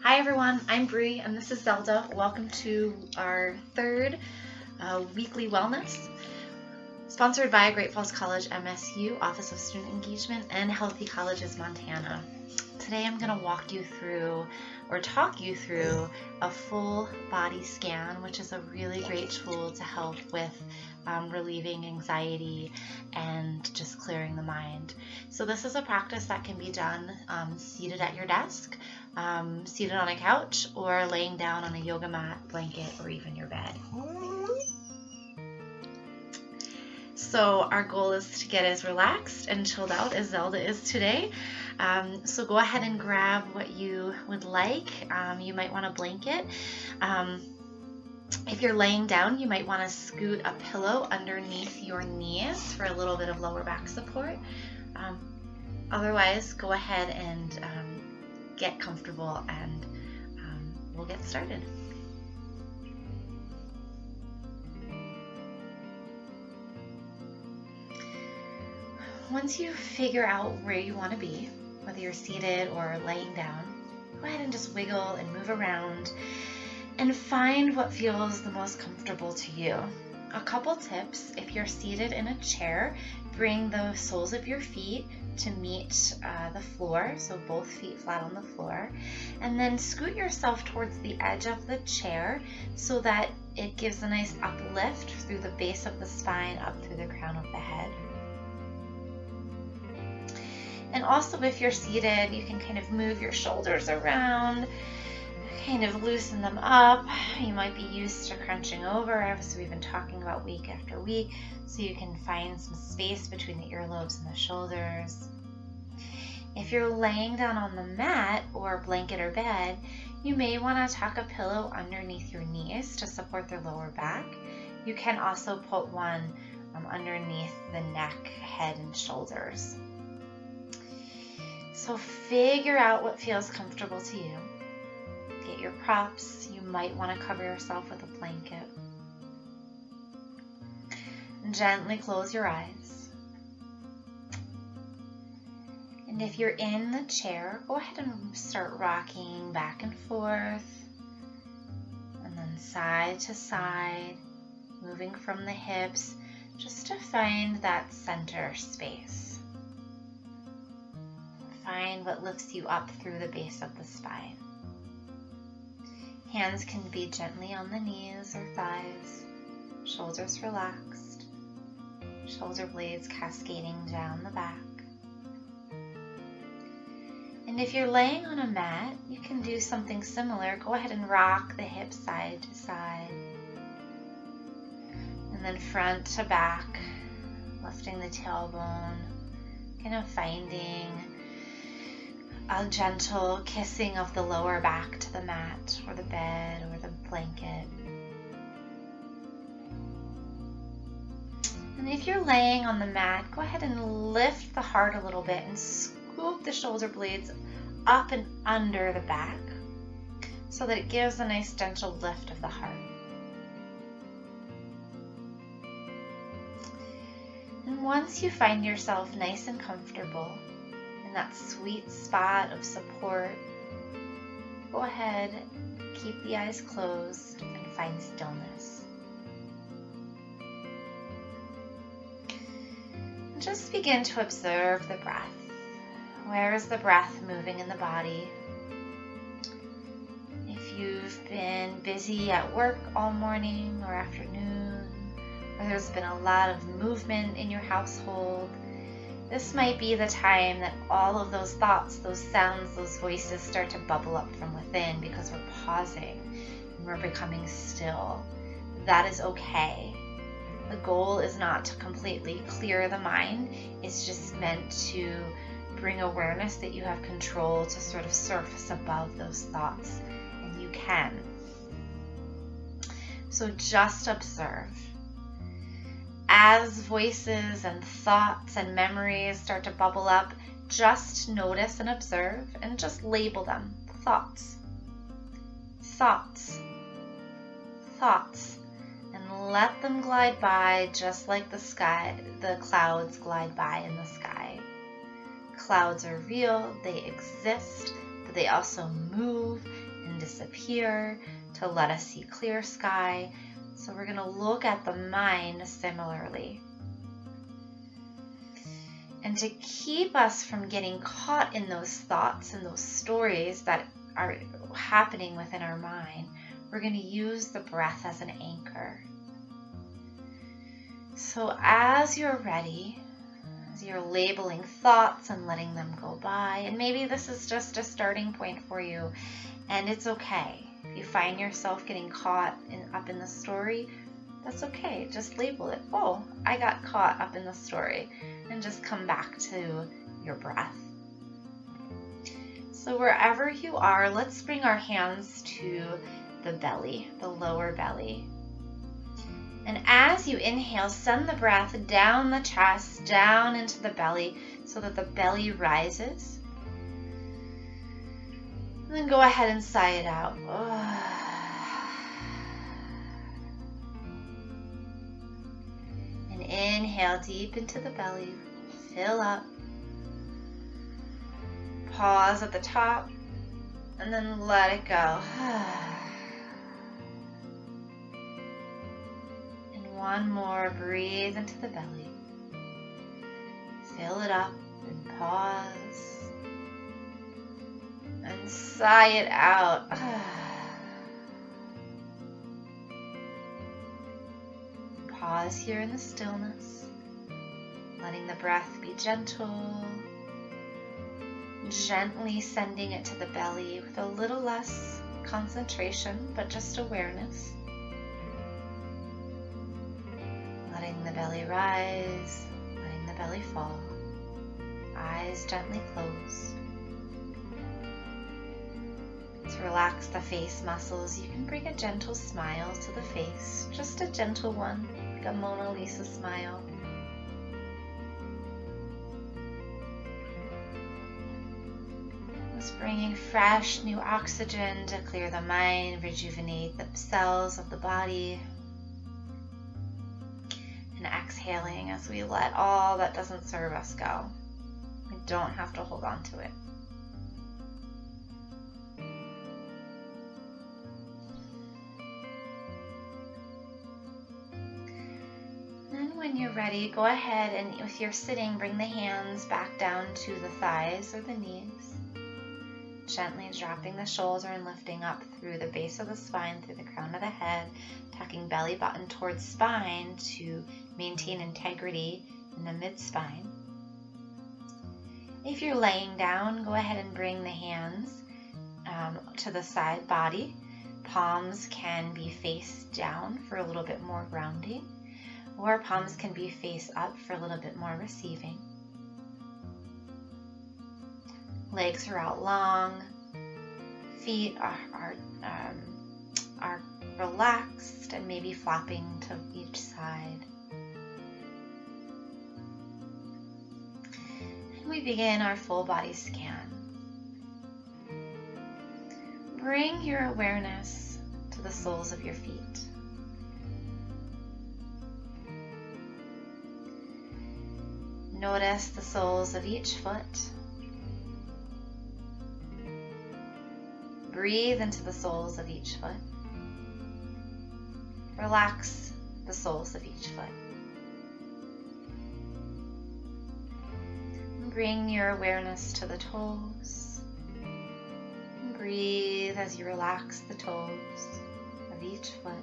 Hi everyone, I'm Bree and this is Zelda. Welcome to our third weekly wellness, sponsored by Great Falls College MSU, Office of Student Engagement, and Healthy Colleges Montana. Today I'm going to talk you through a full body scan, which is a really great tool to help with relieving anxiety and just clearing the mind. So this is a practice that can be done seated at your desk, seated on a couch, or laying down on a yoga mat, blanket, or even your bed. So our goal is to get as relaxed and chilled out as Zelda is today. So go ahead and grab what you would like. You might want a blanket. If you're laying down, you might want to scoot a pillow underneath your knees for a little bit of lower back support. Otherwise, go ahead and get comfortable and we'll get started. Once you figure out where you want to be, whether you're seated or laying down, go ahead and just wiggle and move around and find what feels the most comfortable to you. A couple tips: if you're seated in a chair, bring the soles of your feet to meet the floor, so both feet flat on the floor, and then scoot yourself towards the edge of the chair so that it gives a nice uplift through the base of the spine up through the crown of the head. And also, if you're seated, you can kind of move your shoulders around, kind of loosen them up. You might be used to crunching over, as we've been talking about week after week, so you can find some space between the earlobes and the shoulders. If you're laying down on the mat or blanket or bed, you may want to tuck a pillow underneath your knees to support the lower back. You can also put one underneath the neck, head, and shoulders. So figure out what feels comfortable to you. Get your props. You might want to cover yourself with a blanket. And gently close your eyes. And if you're in the chair, go ahead and start rocking back and forth, and then side to side, moving from the hips just to find that center space. Find what lifts you up through the base of the spine. Hands can be gently on the knees or thighs, shoulders relaxed, shoulder blades cascading down the back. And if you're laying on a mat, you can do something similar. Go ahead and rock the hips side to side, and then front to back, lifting the tailbone, kind of finding a gentle kissing of the lower back to the mat or the bed or the blanket. And if you're laying on the mat, go ahead and lift the heart a little bit and scoop the shoulder blades up and under the back so that it gives a nice gentle lift of the heart. And once you find yourself nice and comfortable, that sweet spot of support, go ahead, keep the eyes closed, and find stillness. And just begin to observe the breath. Where is the breath moving in the body? If you've been busy at work all morning or afternoon, or there's been a lot of movement in your household, this might be the time that all of those thoughts, those sounds, those voices start to bubble up from within because we're pausing and we're becoming still. That is okay. The goal is not to completely clear the mind. It's just meant to bring awareness that you have control to sort of surface above those thoughts, and you can. So just observe. As voices and thoughts and memories start to bubble up, just notice and observe and just label them. Thoughts, thoughts, thoughts, and let them glide by just like the clouds glide by in the sky. Clouds are real, they exist, but they also move disappear, to let us see clear sky. So we're going to look at the mind similarly. And to keep us from getting caught in those thoughts and those stories that are happening within our mind, we're going to use the breath as an anchor. So as you're ready, as you're labeling thoughts and letting them go by, and maybe this is just a starting point for you, and it's okay. If you find yourself getting caught up in the story, that's okay. Just label it. Oh, I got caught up in the story. And just come back to your breath. So wherever you are, let's bring our hands to the belly, the lower belly. And as you inhale, send the breath down the chest, down into the belly, so that the belly rises. And then go ahead and sigh it out. And inhale deep into the belly, fill up. Pause at the top, and then let it go. And one more, breathe into the belly. Fill it up and pause. And sigh it out. Pause here in the stillness, letting the breath be gentle, gently sending it to the belly with a little less concentration, but just awareness. Letting the belly rise, letting the belly fall, eyes gently closed. To relax the face muscles, you can bring a gentle smile to the face, just a gentle one, like a Mona Lisa smile. Just bringing fresh new oxygen to clear the mind, rejuvenate the cells of the body. And exhaling as we let all that doesn't serve us go. We don't have to hold on to it. When you're ready, go ahead and if you're sitting, bring the hands back down to the thighs or the knees. Gently dropping the shoulder and lifting up through the base of the spine, through the crown of the head, tucking belly button towards spine to maintain integrity in the mid-spine. If you're laying down, go ahead and bring the hands to the side body. Palms can be face down for a little bit more grounding, or palms can be face up for a little bit more receiving. Legs are out long, feet are relaxed and maybe flopping to each side. And we begin our full body scan. Bring your awareness to the soles of your feet. Notice the soles of each foot. Breathe into the soles of each foot. Relax the soles of each foot. Bring your awareness to the toes. Breathe as you relax the toes of each foot.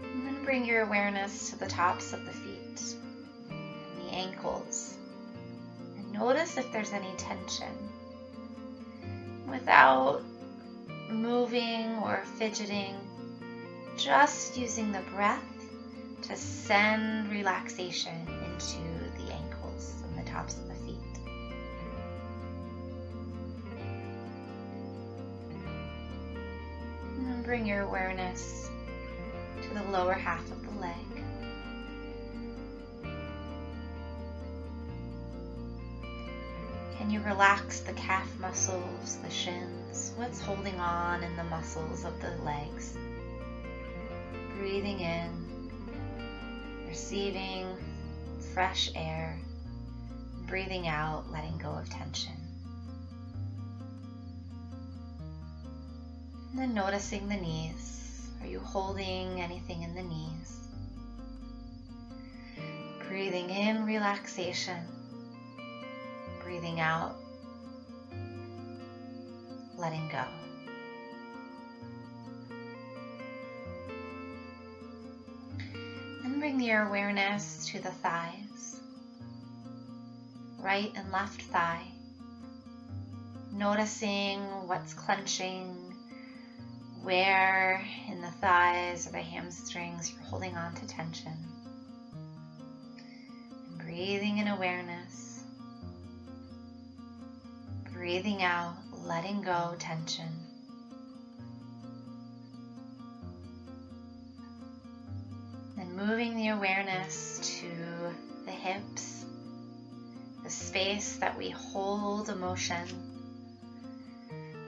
And then bring your awareness to the tops of the feet, and the ankles. And notice if there's any tension. Without moving or fidgeting, just using the breath to send relaxation into the ankles and the tops of the feet. And then bring your awareness to the lower half of the leg. Can you relax the calf muscles, the shins? What's holding on in the muscles of the legs? Breathing in, receiving fresh air. breathing out, letting go of tension. And then noticing the knees. Are you holding anything in the knees? Breathing in, relaxation. Breathing out, letting go. Then bring your awareness to the thighs, right and left thigh. Noticing what's clenching, where in the thighs or the hamstrings you're holding on to tension. And breathing in awareness. Breathing out, letting go tension. Then moving the awareness to the hips, the space that we hold emotion.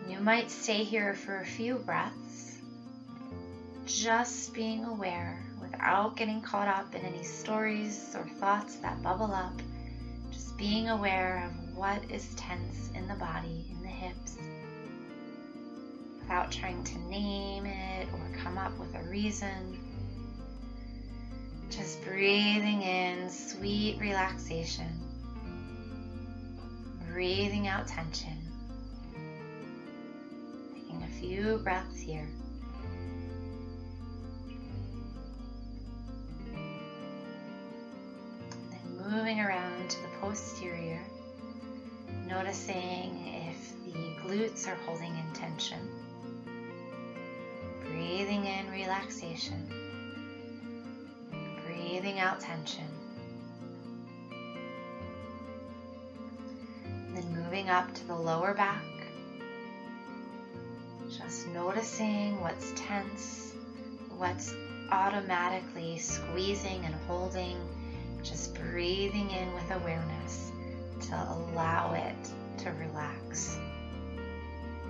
You might stay here for a few breaths, just being aware without getting caught up in any stories or thoughts that bubble up. Just being aware of what is tense in the body, in the hips, without trying to name it or come up with a reason. Just breathing in sweet relaxation, breathing out tension. Taking a few breaths here. Then moving around to the posterior, noticing if the glutes are holding in tension. Breathing in relaxation. Breathing out tension. Then moving up to the lower back. Just noticing what's tense, what's automatically squeezing and holding. Just breathing in with awareness to allow it to relax.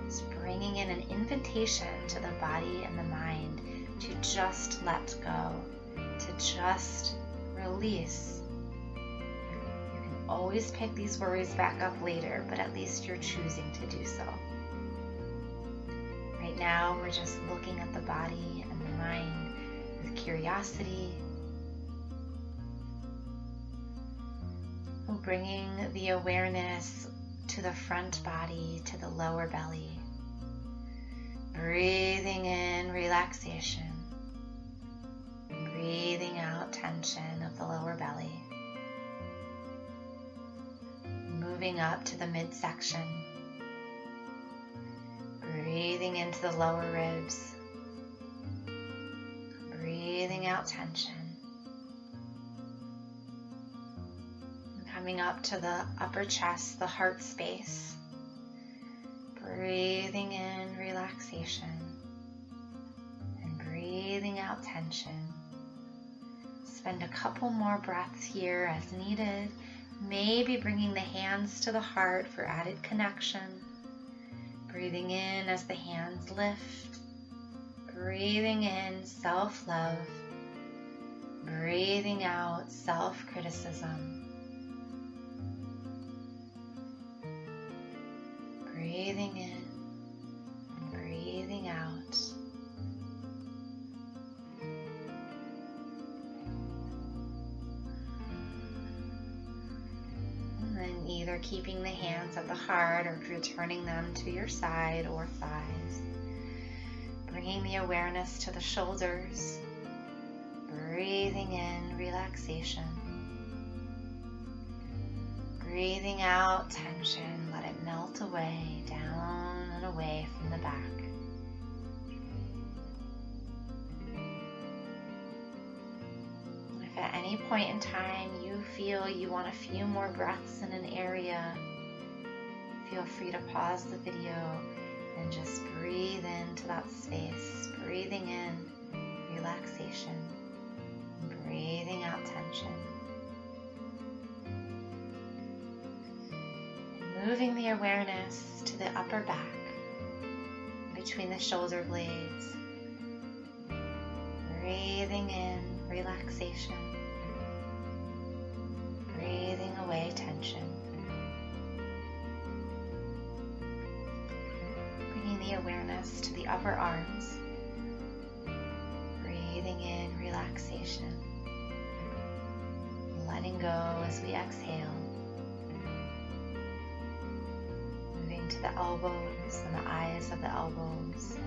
Just bringing in an invitation to the body and the mind to just let go, to just release. You can always pick these worries back up later, but at least you're choosing to do so. Right now, we're just looking at the body and the mind with curiosity. Bringing the awareness to the front body, to the lower belly. Breathing in relaxation. Breathing out tension of the lower belly. Moving up to the midsection. Breathing into the lower ribs. Breathing out tension. Coming up to the upper chest, the heart space. Breathing in relaxation. And breathing out tension. Spend a couple more breaths here as needed. Maybe bringing the hands to the heart for added connection. Breathing in as the hands lift. Breathing in self-love. Breathing out self-criticism. Breathing in and breathing out. And then either keeping the hands at the heart or returning them to your side or thighs. Bringing the awareness to the shoulders. Breathing in relaxation. Breathing out tension, let it melt away, down and away from the back. If at any point in time you feel you want a few more breaths in an area, feel free to pause the video and just breathe into that space, breathing in relaxation, and breathing out tension. Moving the awareness to the upper back, between the shoulder blades. Breathing in relaxation. Breathing away tension. the awareness to the upper arms. Breathing in relaxation. Letting go as we exhale. Moving to the elbows and the eyes of the elbows.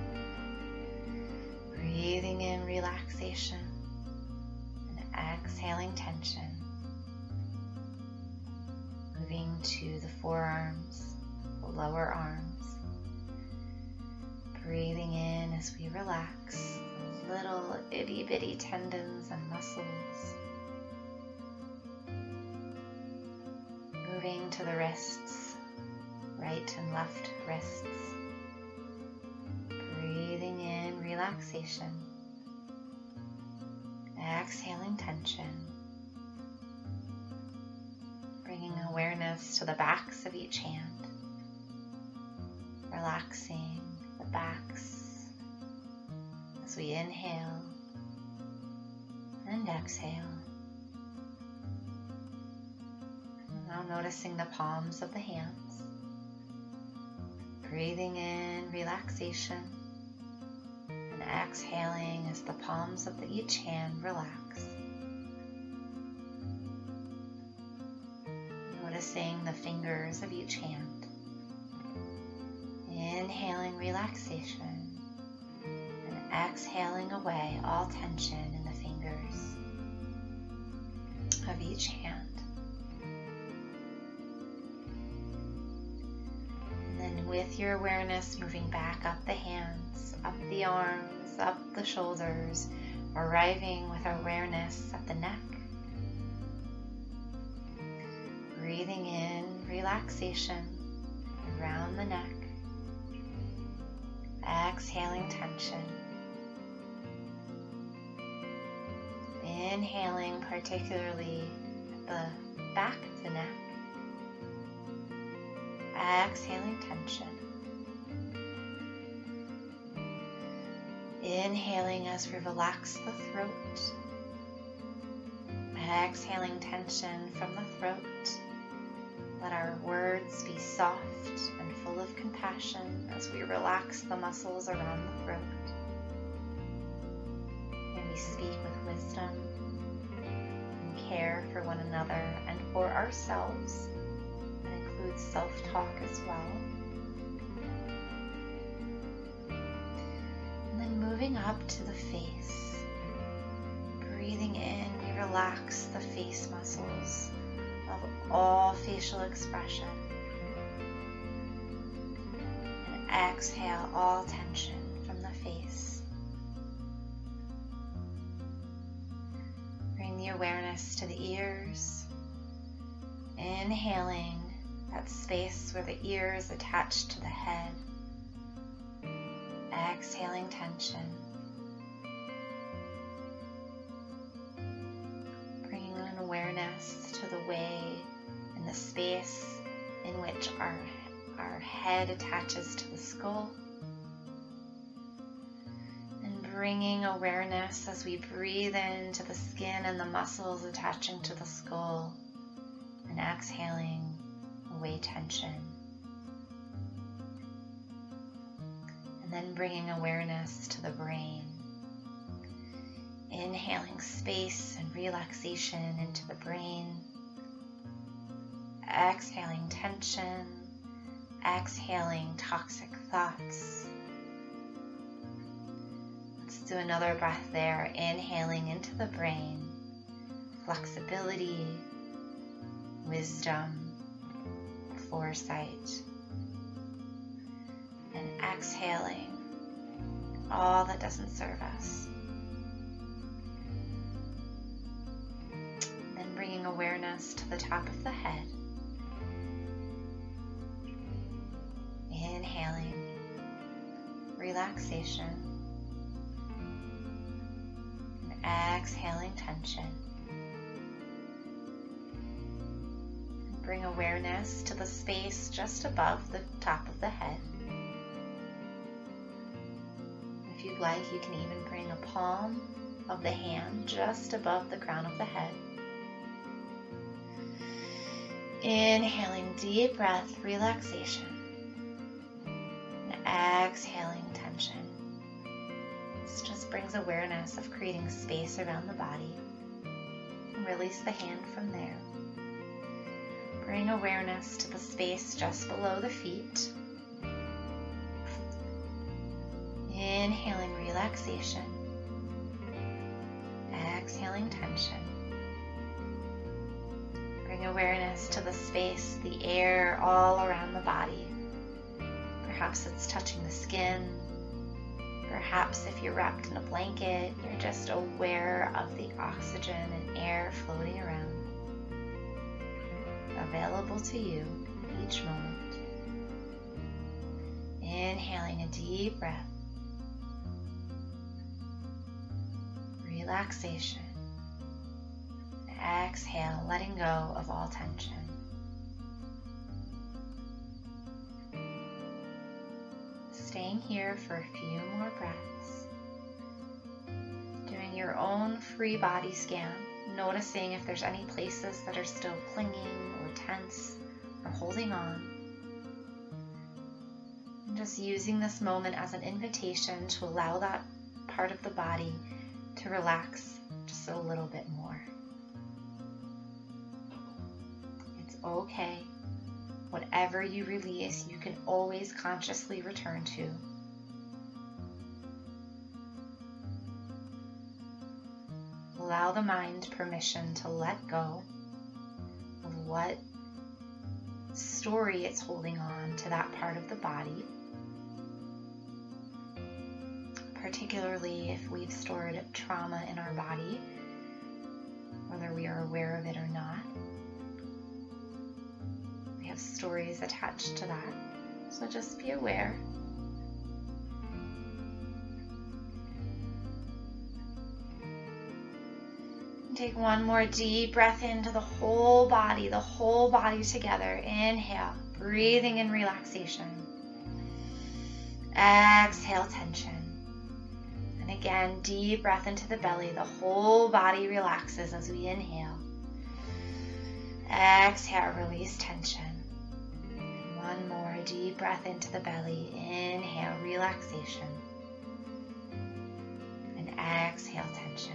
Breathing in relaxation and exhaling tension. Moving to the forearms, the lower arms. Breathing in as we relax the little itty bitty tendons and muscles. Moving to the wrists, right and left wrists. Breathing in relaxation. Exhaling tension. Bringing awareness to the backs of each hand. Relaxing the backs as we inhale and exhale. Now noticing the palms of the hands. Breathing in relaxation and exhaling as the palms of each hand relax. Noticing the fingers of each hand. Inhaling relaxation and exhaling away all tension in the fingers of each hand. With your awareness moving back up the hands, up the arms, up the shoulders, arriving with awareness at the neck. Breathing in relaxation around the neck. Exhaling tension. Inhaling particularly at the back of the neck. Exhaling tension. Inhaling as we relax the throat. Exhaling tension from the throat. Let our words be soft and full of compassion as we relax the muscles around the throat. And we speak with wisdom and care for one another and for ourselves. Includes self-talk as well. And then moving up to the face. Breathing in, we relax the face muscles of all facial expression. And exhale all tension from the face. Bring the awareness to the ears. Inhaling that space where the ear is attached to the head. Exhaling tension. Bringing an awareness to the way and the space in which our head attaches to the skull. And bringing awareness as we breathe into the skin and the muscles attaching to the skull. And exhaling away tension. And then bringing awareness to the brain. Inhaling space and relaxation into the brain. Exhaling tension. Exhaling toxic thoughts. Let's do another breath there. Inhaling into the brain. Flexibility. Wisdom. Foresight, and exhaling all that doesn't serve us. Then bringing awareness to the top of the head. Inhaling relaxation and exhaling tension. Bring awareness to the space just above the top of the head. If you'd like, you can even bring a palm of the hand just above the crown of the head. Inhaling deep breath, relaxation. And exhaling tension. This just brings awareness of creating space around the body. And release the hand from there. Bring awareness to the space just below the feet. Inhaling relaxation. Exhaling tension. Bring awareness to the space, the air all around the body. Perhaps it's touching the skin. Perhaps if you're wrapped in a blanket, you're just aware of the oxygen and air floating around, available to you each moment. Inhaling a deep breath. Relaxation. Exhale, letting go of all tension. Staying here for a few more breaths. Doing your own free body scan, noticing if there's any places that are still clinging or tense or holding on. And just using this moment as an invitation to allow that part of the body to relax just a little bit more. It's okay. Whatever you release, you can always consciously return to. Allow the mind permission to let go of what story it's holding on to that part of the body. Particularly if we've stored trauma in our body, whether we are aware of it or not. We have stories attached to that, so just be aware. Take one more deep breath into the whole body together. Inhale, breathing in relaxation. Exhale, tension. And again, deep breath into the belly. The whole body relaxes as we inhale. Exhale, release tension. And one more deep breath into the belly. Inhale, relaxation. And exhale, tension.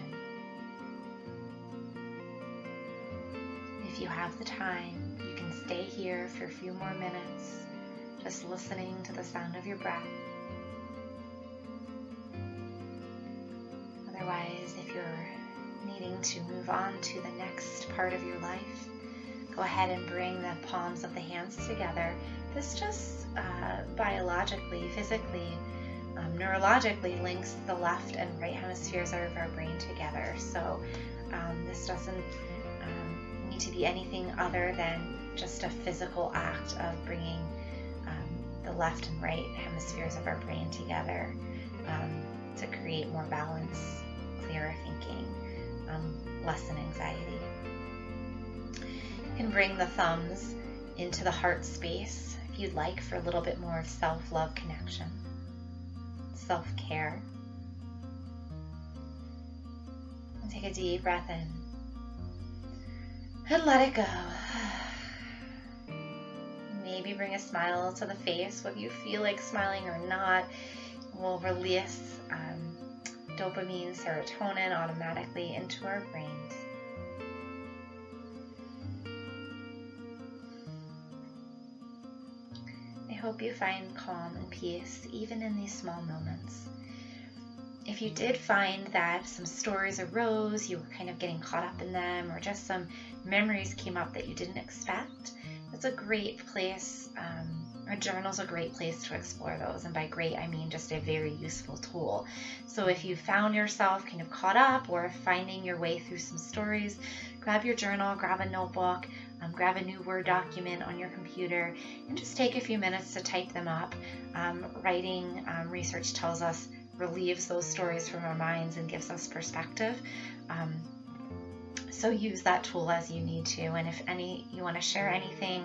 If you have the time, you can stay here for a few more minutes, just listening to the sound of your breath. Otherwise, if you're needing to move on to the next part of your life, go ahead and bring the palms of the hands together. This just biologically, physically, neurologically links the left and right hemispheres of our brain together. So this doesn't need to be anything other than just a physical act of bringing the left and right hemispheres of our brain together to create more balance, clearer thinking, lessen anxiety. You can bring the thumbs into the heart space if you'd like for a little bit more of self-love connection, self-care. And take a deep breath in and let it go. Maybe bring a smile to the face, whether you feel like smiling or not. We'll release dopamine, serotonin automatically into our brains. I hope you find calm and peace even in these small moments. If you did find that some stories arose, you were kind of getting caught up in them, or just some memories came up that you didn't expect, it's a great place. A journal's a great place to explore those, and by great I mean just a very useful tool. So if you found yourself kind of caught up or finding your way through some stories, grab your journal, grab a notebook, grab a new Word document on your computer, and just take a few minutes to type them up. Writing, research tells us, relieves those stories from our minds and gives us perspective. So use that tool as you need to, and if you want to share anything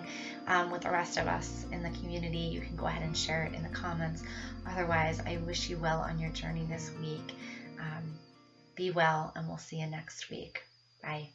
with the rest of us in the community, you can go ahead and share it in the comments. Otherwise, I wish you well on your journey this week. Be well, and we'll see you next week. Bye.